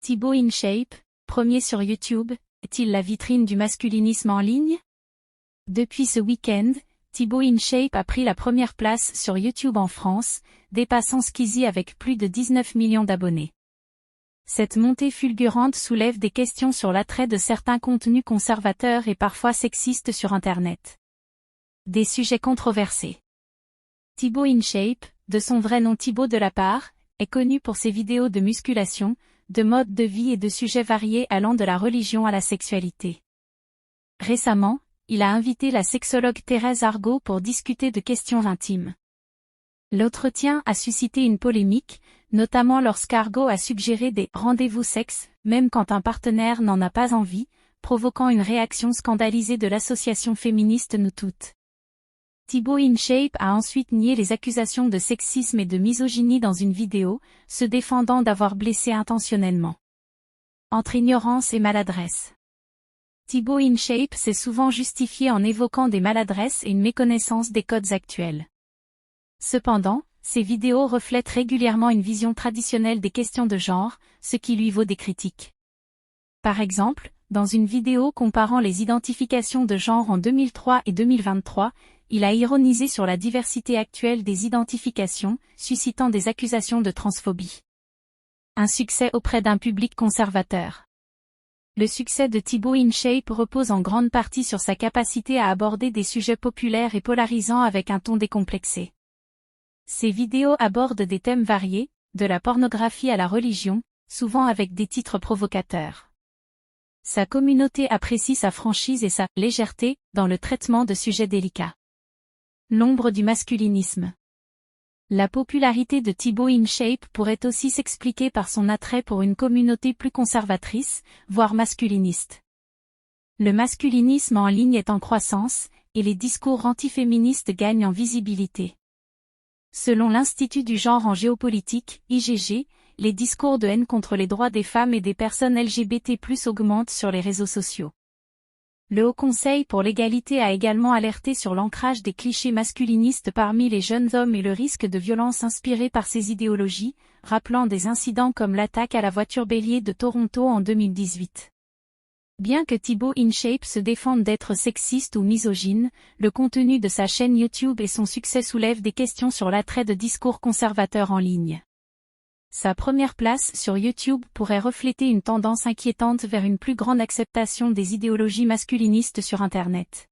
Thibaut InShape, premier sur YouTube, est-il la vitrine du masculinisme en ligne? Depuis ce week-end, Thibaut InShape a pris la première place sur YouTube en France, dépassant Squeezie avec plus de 19 millions d'abonnés. Cette montée fulgurante soulève des questions sur l'attrait de certains contenus conservateurs et parfois sexistes sur Internet. Des sujets controversés. Thibaut InShape, de son vrai nom Thibaut Delapart, est connu pour ses vidéos de musculation, de mode de vie et de sujets variés allant de la religion à la sexualité. Récemment, il a invité la sexologue Thérèse Argot pour discuter de questions intimes. L'entretien a suscité une polémique, notamment lorsqu'Argot a suggéré des « rendez-vous sexe », même quand un partenaire n'en a pas envie, provoquant une réaction scandalisée de l'association féministe Nous Toutes. Thibaut InShape a ensuite nié les accusations de sexisme et de misogynie dans une vidéo, se défendant d'avoir blessé intentionnellement. Entre ignorance et maladresse. Thibaut InShape s'est souvent justifié en évoquant des maladresses et une méconnaissance des codes actuels. Cependant, ces vidéos reflètent régulièrement une vision traditionnelle des questions de genre, ce qui lui vaut des critiques. Par exemple, dans une vidéo comparant les identifications de genre en 2003 et 2023, il a ironisé sur la diversité actuelle des identifications, suscitant des accusations de transphobie. Un succès auprès d'un public conservateur. Le succès de Thibaut InShape repose en grande partie sur sa capacité à aborder des sujets populaires et polarisants avec un ton décomplexé. Ses vidéos abordent des thèmes variés, de la pornographie à la religion, souvent avec des titres provocateurs. Sa communauté apprécie sa franchise et sa « légèreté » dans le traitement de sujets délicats. L'ombre du masculinisme. La popularité de Thibaut InShape pourrait aussi s'expliquer par son attrait pour une communauté plus conservatrice, voire masculiniste. Le masculinisme en ligne est en croissance, et les discours antiféministes gagnent en visibilité. Selon l'Institut du genre en géopolitique, IGG, les discours de haine contre les droits des femmes et des personnes LGBT+ augmentent sur les réseaux sociaux. Le Haut Conseil pour l'égalité a également alerté sur l'ancrage des clichés masculinistes parmi les jeunes hommes et le risque de violence inspirée par ces idéologies, rappelant des incidents comme l'attaque à la voiture bélier de Toronto en 2018. Bien que Thibaut InShape se défende d'être sexiste ou misogyne, le contenu de sa chaîne YouTube et son succès soulèvent des questions sur l'attrait de discours conservateurs en ligne. Sa première place sur YouTube pourrait refléter une tendance inquiétante vers une plus grande acceptation des idéologies masculinistes sur Internet.